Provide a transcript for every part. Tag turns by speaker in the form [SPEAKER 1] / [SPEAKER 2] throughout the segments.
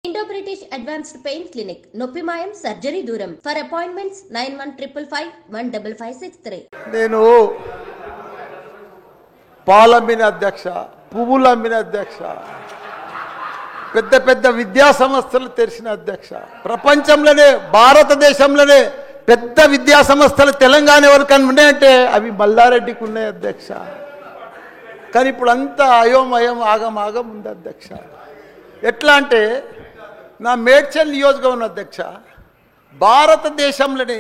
[SPEAKER 1] Indo-British Advanced Pain Clinic, Noppimayam Surgery Duram. For appointments 9155515563.
[SPEAKER 2] నేను పాలమ్మిన అధ్యక్ష, పువ్వులమ్మిన అధ్యక్ష, పెద్ద పెద్ద విద్యా సంస్థలు తెరిచిన అధ్యక్ష, ప్రపంచంలోనే భారతదేశంలోనే పెద్ద విద్యా సంస్థలు తెలంగాణ ఎవరికన్నా ఉన్నాయంటే అవి మల్లారెడ్డికి ఉన్నాయి అధ్యక్ష. కానీ ఇప్పుడు అంతా అయోమయం ఆగమాగం ఉంది అధ్యక్ష. ఎట్లా అంటే నా మేడ్చల్ నియోజకవర్గం అధ్యక్ష, భారతదేశంలోనే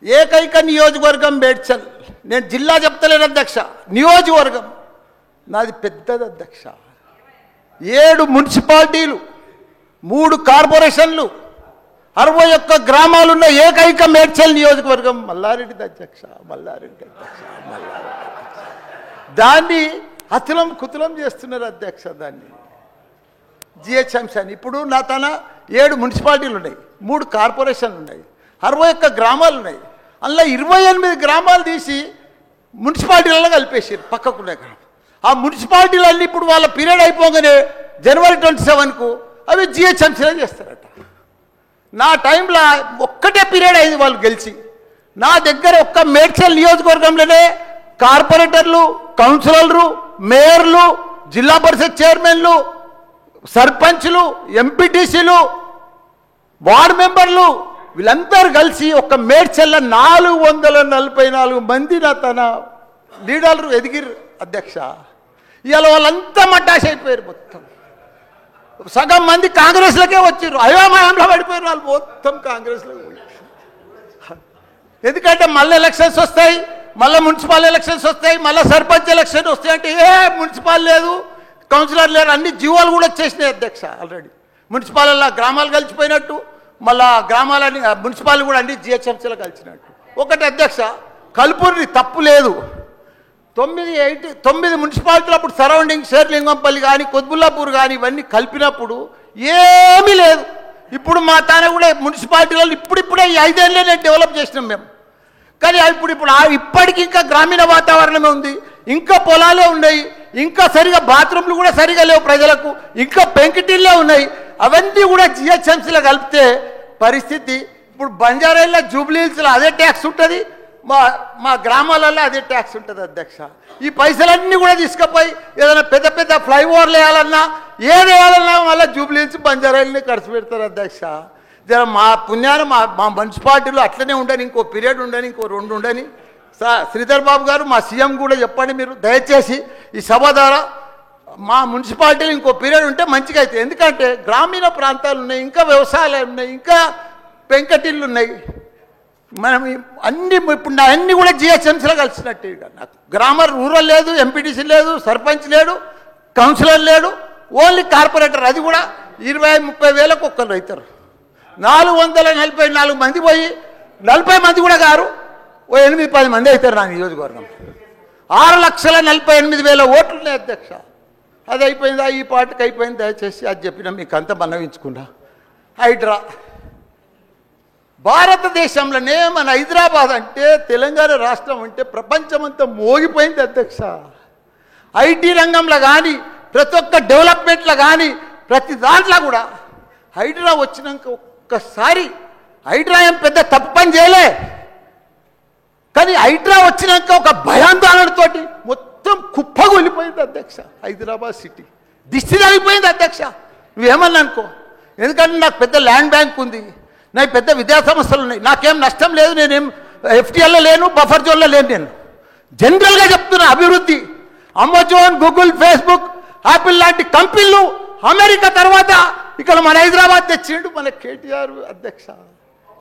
[SPEAKER 2] ఏకైక నియోజకవర్గం మేడ్చల్. నేను జిల్లా చెప్తలేను అధ్యక్ష, నియోజకవర్గం నాది పెద్దది అధ్యక్ష. 7 మున్సిపాలిటీలు, 3 కార్పొరేషన్లు, 61 గ్రామాలున్న ఏకైక మేడ్చల్ నియోజకవర్గం మల్లారెడ్డి అధ్యక్ష. దాన్ని అతులం కుతులం చేస్తున్నారు అధ్యక్ష. దాన్ని జిహెచ్ఎంసీ అని ఇప్పుడు నా తన 7 మున్సిపాలిటీలు ఉన్నాయి, 3 కార్పొరేషన్లు ఉన్నాయి, 61 గ్రామాలు ఉన్నాయి. అందులో 28 గ్రామాలు తీసి మున్సిపాలిటీలలో కలిపేసారు పక్కకునే గ్రామం. ఆ మున్సిపాలిటీలన్నీ ఇప్పుడు వాళ్ళ పీరియడ్ అయిపోగానే జనవరి 27కు అవి జిహెచ్ఎంసీలో చేస్తారట. నా టైంలో ఒక్కటే పీరియడ్ అయింది వాళ్ళు గెలిచి. నా దగ్గర ఒక్క మేడ్చల్ నియోజకవర్గంలోనే కార్పొరేటర్లు, కౌన్సిలర్లు, మేయర్లు, జిల్లా పరిషత్ చైర్మన్లు, సర్పంచ్లు, ఎంపీటీసీలు, వార్డు మెంబర్లు వీళ్ళందరూ కలిసి ఒక మేడ్చల్ల 444 మంది నా తన లీడర్లు ఎదిగిరు అధ్యక్ష. ఇవాళ వాళ్ళంతా మటాష్ అయిపోయారు. మొత్తం సగం మంది కాంగ్రెస్లకే వచ్చారు. అయోమయంలో పడిపోయారు వాళ్ళు మొత్తం కాంగ్రెస్లోకి పోయి. ఎందుకంటే మళ్ళీ ఎలక్షన్స్ వస్తాయి, మళ్ళీ మున్సిపల్ ఎలక్షన్స్ వస్తాయి, మళ్ళీ సర్పంచ్ ఎలక్షన్ వస్తాయి అంటే ఏ మున్సిపల్ లేదు, కౌన్సిలర్ లేరు, అన్ని జీవోలు కూడా వచ్చేసినాయి అధ్యక్ష. ఆల్రెడీ మున్సిపాలలో గ్రామాలు కలిసిపోయినట్టు, మళ్ళా గ్రామాలని మున్సిపాలిటీ కూడా అన్ని జిహెచ్ఎంసీలో కలిసినట్టు. ఒకటి అధ్యక్ష, కలుపుని తప్పు లేదు. 9 మున్సిపాలిటీలు అప్పుడు సరౌండింగ్ షేర్లింగంపల్లి కానీ కొద్బుల్లాపూర్ కానీ ఇవన్నీ కలిపినప్పుడు ఏమీ లేదు. ఇప్పుడు మా తాన కూడా మున్సిపాలిటీలలో ఇప్పుడిప్పుడే ఈ 5 ఏళ్ళనే డెవలప్ చేసినాం మేము. కానీ ఇప్పుడు ఇప్పటికి ఇంకా గ్రామీణ వాతావరణమే ఉంది, ఇంకా పొలాలే ఉన్నాయి, ఇంకా సరిగా బాత్రూమ్లు కూడా సరిగా లేవు ప్రజలకు, ఇంకా పెంకిటిల్లే ఉన్నాయి. అవన్నీ కూడా జిహెచ్ఎంసీలో కలిపితే పరిస్థితి ఇప్పుడు బంజారాల్లో జూబ్లీహిల్స్లో అదే ట్యాక్స్ ఉంటుంది, మా గ్రామాలలో అదే ట్యాక్స్ ఉంటుంది అధ్యక్ష. ఈ పైసలన్నీ కూడా తీసుకుపోయి ఏదైనా పెద్ద పెద్ద ఫ్లైఓవర్లు వేయాలన్నా ఏది వేయాలన్నా మళ్ళీ జూబ్లీహిల్స్ బంజారాలని ఖర్చు పెడతారు అధ్యక్ష. జర మా పుణ్యాన మా మున్సిపాలిటీలో అట్లనే ఉండని, ఇంకో పీరియడ్ ఉండని, ఇంకో 2 ఉండని. శ్రీధర్ బాబు గారు మా సీఎం కూడా చెప్పండి మీరు దయచేసి ఈ సభ ద్వారా మా మున్సిపాలిటీలు ఇంకో పీరియడ్ ఉంటే మంచిగా అవుతాయి. ఎందుకంటే గ్రామీణ ప్రాంతాలు ఉన్నాయి, ఇంకా వ్యవసాయాలు ఉన్నాయి, ఇంకా పెంకటిళ్ళు ఉన్నాయి. మనం అన్ని ఇప్పుడు నా అన్నీ కూడా జిహెచ్ఎంసీలో కలిసినట్టు. నాకు రూరల్ లేదు, ఎంపీటీసీ లేదు, సర్పంచ్ లేడు, కౌన్సిలర్ లేడు, ఓన్లీ కార్పొరేటర్. అది కూడా 20-30 వేలకు ఒక్కరు అవుతారు. 444 మంది పోయి 40 మంది కూడా గారు 8-10 మంది అవుతారు నా నియోజకవర్గం. 6,48,000 ఓట్లు ఉన్నాయి అధ్యక్ష. అది అయిపోయిందా, ఈ పార్టీకి అయిపోయింది. దయచేసి అది చెప్పినా మీకు అంతా మనవించుకున్నా. హైడ్రా భారతదేశంలోనే మన హైదరాబాద్ అంటే, తెలంగాణ రాష్ట్రం అంటే ప్రపంచమంతా మోగిపోయింది అధ్యక్ష. ఐటీ రంగంలో కానీ, ప్రతి ఒక్క డెవలప్మెంట్లో కానీ, ప్రతి దాంట్లో కూడా హైడ్రా వచ్చినాక ఒక్కసారి హైడ్రా ఏం పెద్ద తప్పు పని చేయలే. కానీ హైడ్రా వచ్చినాక ఒక భయాందోళనతో మొత్తం కుప్పగొలిపోయింది అధ్యక్ష. హైదరాబాద్ సిటీ దిష్టి తగిలిపోయింది అధ్యక్ష. నువ్వేమన్నా అనుకో, ఎందుకంటే నాకు పెద్ద ల్యాండ్ బ్యాంక్ ఉంది, నాకు పెద్ద విద్యా సంస్థలు ఉన్నాయి, నాకేం నష్టం లేదు, నేనేం ఎఫ్టీఎల్లో లేను, బఫర్ జోన్లో లేను. నేను జనరల్గా చెప్తున్నా, అభివృద్ధి అమెజాన్, గూగుల్, ఫేస్బుక్, యాపిల్ లాంటి కంపెనీలు అమెరికా తర్వాత ఇక్కడ మన హైదరాబాద్ తెచ్చిండు మన కేటీఆర్ అధ్యక్ష.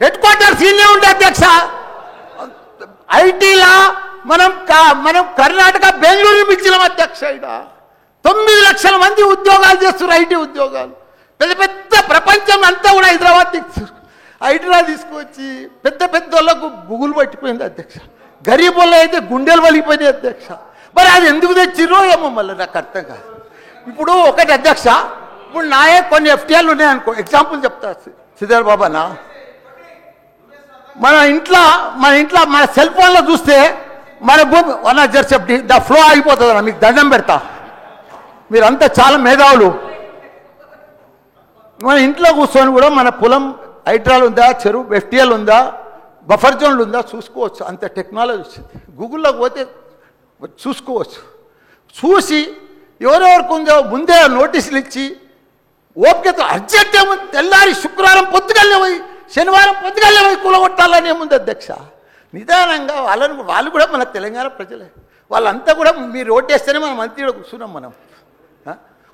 [SPEAKER 2] హెడ్ క్వార్టర్స్ ఈయనే ఉండే అధ్యక్ష. ఐటీలా మనం కర్ణాటక బెంగళూరు మించినాం అధ్యక్ష. 9 లక్షల మంది ఉద్యోగాలు చేస్తున్నారు, ఐటీ ఉద్యోగాలు. పెద్ద పెద్ద ప్రపంచం అంతా కూడా హైదరాబాద్ హైదరాబాద్ తీసుకువచ్చి పెద్ద పెద్ద వాళ్ళకు బుగులు పట్టిపోయింది అధ్యక్ష. గరీబ్ వాళ్ళు అయితే గుండెలు వలిగిపోయినాయి అధ్యక్ష. మరి అది ఎందుకు తెచ్చిర్రో ఏమో మళ్ళీ నాకు అర్థం కాదు. ఇప్పుడు ఒకటి అధ్యక్ష, ఇప్పుడు నాయే కొన్ని ఎఫ్టీఎల్ ఉన్నాయనుకో, ఎగ్జాంపుల్ చెప్తా శ్రీధర్ బాబానా. మన ఇంట్లో మన సెల్ ఫోన్లో చూస్తే మన భూమి జర్సెప్టి ద ఫ్లో ఆగిపోతుంది. మీకు దండం పెడతా, మీరంతా చాలా మేధావులు. మన ఇంట్లో కూర్చొని కూడా మన పొలం హైడ్రాల్ ఉందా, చెరువు ఎఫ్టీఎల్ ఉందా, బఫర్ జోన్లు ఉందా చూసుకోవచ్చు. అంత టెక్నాలజీ వచ్చింది. గూగుల్లోకి పోతే చూసుకోవచ్చు. చూసి ఎవరెవరికి ఉందో ముందే నోటీసులు ఇచ్చి ఓపికతో అర్జెంట్ ఏముంది, తెల్లారి శుక్రవారం పొద్దుగల్లే పోయి శనివారం పొద్దుగల్లే పోయి కూలగొట్టాలని ఏముంది అధ్యక్ష. నిదానంగా వాళ్ళు కూడా మన తెలంగాణ ప్రజలే. వాళ్ళంతా కూడా మీరు ఓటేస్తేనే మనం మంత్రిలో కూర్చున్నాం. మనం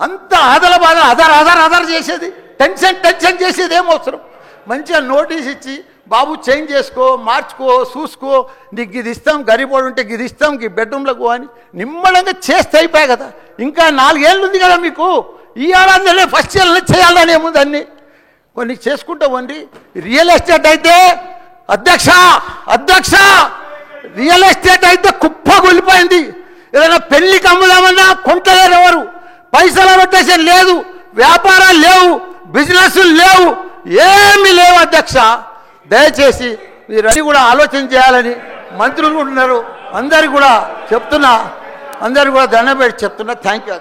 [SPEAKER 2] అంత ఆదల బాధ ఆధార్ చేసేది, టెన్షన్ చేసేది ఏం అవసరం. మంచిగా నోటీస్ ఇచ్చి బాబు చేంజ్ చేసుకో, మార్చుకో, చూసుకో, నీకు ఇది ఇస్తాం, గరీబోడు ఉంటే ఇది ఇస్తాం, ఈ బెడ్రూమ్లకు అని నిమ్మడంగా చేస్తే అయిపోయాయి కదా. ఇంకా 4 ఏళ్ళు ఉంది కదా మీకు. ఈ ఏడాదిలోనే ఫస్ట్ ఇయర్లో చేయాలని ఏముంది అన్ని కొన్ని చేసుకుంటా ఉండి. రియల్ ఎస్టేట్ అయితే అధ్యక్ష రియల్ ఎస్టేట్ అయితే కుప్పగొలిపోయింది. ఏదైనా పెళ్లికి అమ్ముదామన్నా కొంటలేరు ఎవరు. పైసల రొటేషన్ లేదు, వ్యాపారాలు లేవు, బిజినెస్లు లేవు, ఏమీ లేవు అధ్యక్ష. దయచేసి మీరు అన్ని కూడా ఆలోచన చేయాలని మంత్రులు ఉన్నారు. అందరికి కూడా చెప్తున్నా, అందరికి కూడా దండం పెట్టి చెప్తున్నా. Thank you.